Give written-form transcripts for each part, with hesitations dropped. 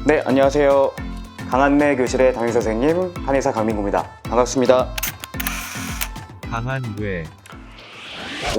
네, 안녕하세요. 강한내 교실의 담임선생님 한의사 강민구입니다. 반갑습니다. 강한뇌.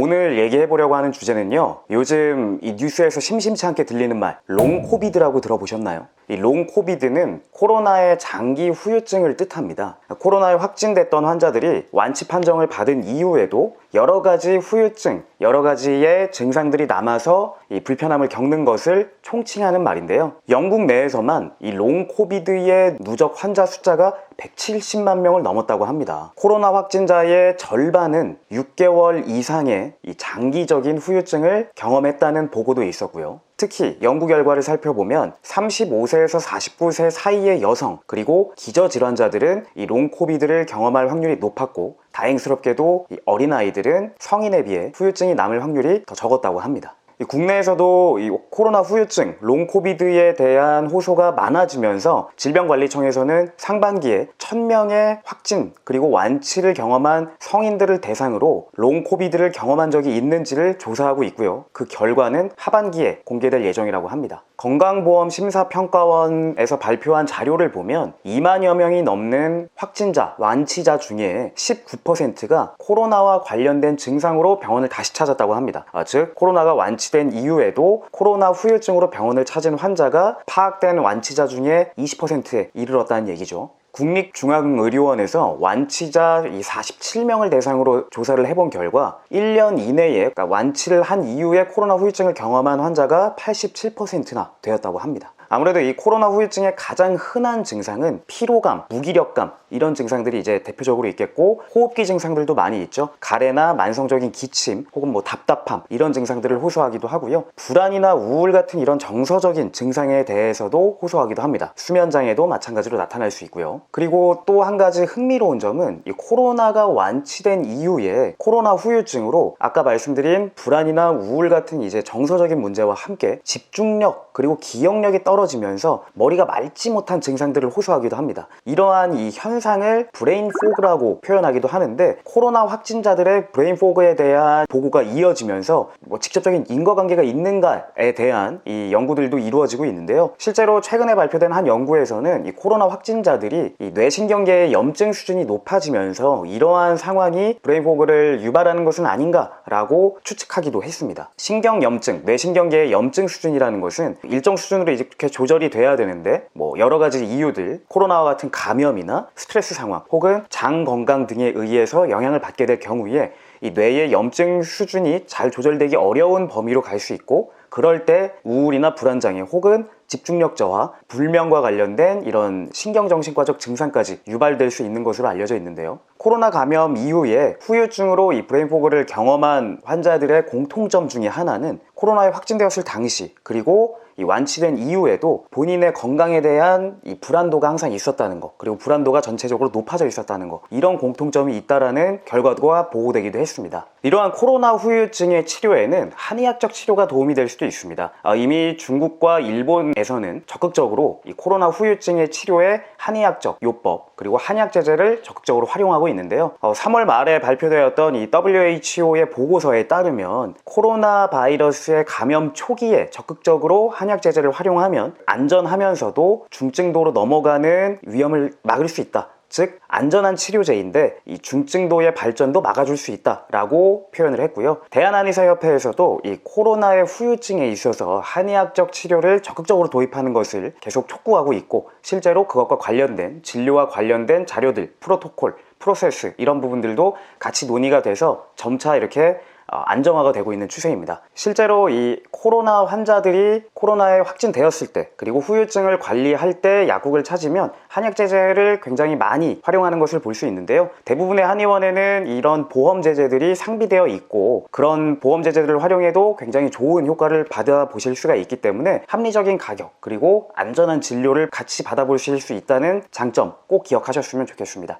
오늘 얘기해보려고 하는 주제는요, 요즘 이 뉴스에서 심심치 않게 들리는 말 롱코비드라고 들어보셨나요? 이 롱코비드는 코로나의 장기 후유증을 뜻합니다. 코로나에 확진됐던 환자들이 완치 판정을 받은 이후에도 여러 가지 후유증, 여러 가지의 증상들이 남아서 이 불편함을 겪는 것을 총칭하는 말인데요. 영국 내에서만 이 롱코비드의 누적 환자 숫자가 170만 명을 넘었다고 합니다. 코로나 확진자의 절반은 6개월 이상의 이 장기적인 후유증을 경험했다는 보고도 있었고요. 특히 연구 결과를 살펴보면 35세에서 49세 사이의 여성 그리고 기저질환자들은 이 롱코비드를 경험할 확률이 높았고, 다행스럽게도 이 어린아이들은 성인에 비해 후유증이 남을 확률이 더 적었다고 합니다. 국내에서도 이 코로나 후유증, 롱코비드에 대한 호소가 많아지면서 질병관리청에서는 상반기에 1000명의 확진 그리고 완치를 경험한 성인들을 대상으로 롱코비드를 경험한 적이 있는지를 조사하고 있고요. 그 결과는 하반기에 공개될 예정이라고 합니다. 건강보험심사평가원에서 발표한 자료를 보면 2만여 명이 넘는 확진자, 완치자 중에 19%가 코로나와 관련된 증상으로 병원을 다시 찾았다고 합니다. 즉 코로나가 완치된 이후에도 코로나 후유증으로 병원을 찾은 환자가 파악된 완치자 중에 20%에 이르렀다는 얘기죠. 국립중앙의료원에서 완치자 47명을 대상으로 조사를 해본 결과 1년 이내에, 그러니까 완치를 한 이후에 코로나 후유증을 경험한 환자가 87%나 되었다고 합니다. 아무래도 이 코로나 후유증의 가장 흔한 증상은 피로감, 무기력감 이런 증상들이 이제 대표적으로 있겠고, 호흡기 증상들도 많이 있죠. 가래나 만성적인 기침 혹은 답답함 이런 증상들을 호소하기도 하고요. 불안이나 우울 같은 이런 정서적인 증상에 대해서도 호소하기도 합니다. 수면장애도 마찬가지로 나타날 수 있고요. 그리고 또 한 가지 흥미로운 점은 이 코로나가 완치된 이후에 코로나 후유증으로 아까 말씀드린 불안이나 우울 같은 이제 정서적인 문제와 함께 집중력 그리고 기억력이 떨어지면서 머리가 맑지 못한 증상들을 호소하기도 합니다. 이러한 이 현상을 브레인 포그라고 표현하기도 하는데, 코로나 확진자들의 브레인 포그에 대한 보고가 이어지면서 직접적인 인과관계가 있는가에 대한 이 연구들도 이루어지고 있는데요. 실제로 최근에 발표된 한 연구에서는 이 코로나 확진자들이 이 뇌신경계의 염증 수준이 높아지면서 이러한 상황이 브레인 포그를 유발하는 것은 아닌가라고 추측하기도 했습니다. 신경염증, 뇌신경계의 염증 수준이라는 것은 일정 수준으로 이렇게 조절이 돼야 되는데 여러 가지 이유들, 코로나와 같은 감염이나 스트레스 상황 혹은 장 건강 등에 의해서 영향을 받게 될 경우에 이 뇌의 염증 수준이 잘 조절되기 어려운 범위로 갈 수 있고, 그럴 때 우울이나 불안장애 혹은 집중력 저하, 불면과 관련된 이런 신경정신과적 증상까지 유발될 수 있는 것으로 알려져 있는데요. 코로나 감염 이후에 후유증으로 이 브레인 포그를 경험한 환자들의 공통점 중에 하나는 코로나에 확진되었을 당시 그리고 이 완치된 이후에도 본인의 건강에 대한 이 불안도가 항상 있었다는 것, 그리고 불안도가 전체적으로 높아져 있었다는 것, 이런 공통점이 있다라는 결과가 보고되기도 했습니다. 이러한 코로나 후유증의 치료에는 한의학적 치료가 도움이 될 수도 있습니다. 이미 중국과 일본에서는 적극적으로 이 코로나 후유증의 치료에 한의학적 요법 그리고 한약 제제를 적극적으로 활용하고 있는데요. 3월 말에 발표되었던 이 WHO의 보고서에 따르면 코로나 바이러스의 감염 초기에 적극적으로 한약 제제를 활용하면 안전하면서도 중증도로 넘어가는 위험을 막을 수 있다. 즉 안전한 치료제인데 이 중증도의 발전도 막아줄 수 있다라고 표현을 했고요. 대한한의사협회에서도 이 코로나의 후유증에 있어서 한의학적 치료를 적극적으로 도입하는 것을 계속 촉구하고 있고, 실제로 그것과 관련된 진료와 관련된 자료들, 프로토콜, 프로세스 이런 부분들도 같이 논의가 돼서 점차 이렇게 안정화가 되고 있는 추세입니다. 실제로 이 코로나 환자들이 코로나에 확진되었을 때 그리고 후유증을 관리할 때 약국을 찾으면 한약 제제를 굉장히 많이 활용하는 것을 볼 수 있는데요. 대부분의 한의원에는 이런 보험 제제들이 상비되어 있고, 그런 보험 제제들을 활용해도 굉장히 좋은 효과를 받아보실 수가 있기 때문에 합리적인 가격 그리고 안전한 진료를 같이 받아보실 수 있다는 장점 꼭 기억하셨으면 좋겠습니다.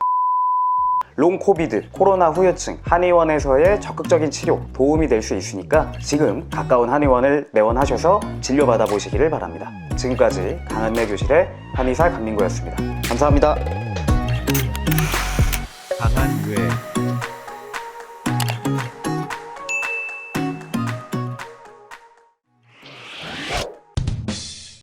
롱코비드, 코로나 후유증, 한의원에서의 적극적인 치료 도움이 될 수 있으니까 지금 가까운 한의원을 내원하셔서 진료받아 보시기를 바랍니다. 지금까지 강한내 교실의 한의사 강민구였습니다. 감사합니다. 강한뇌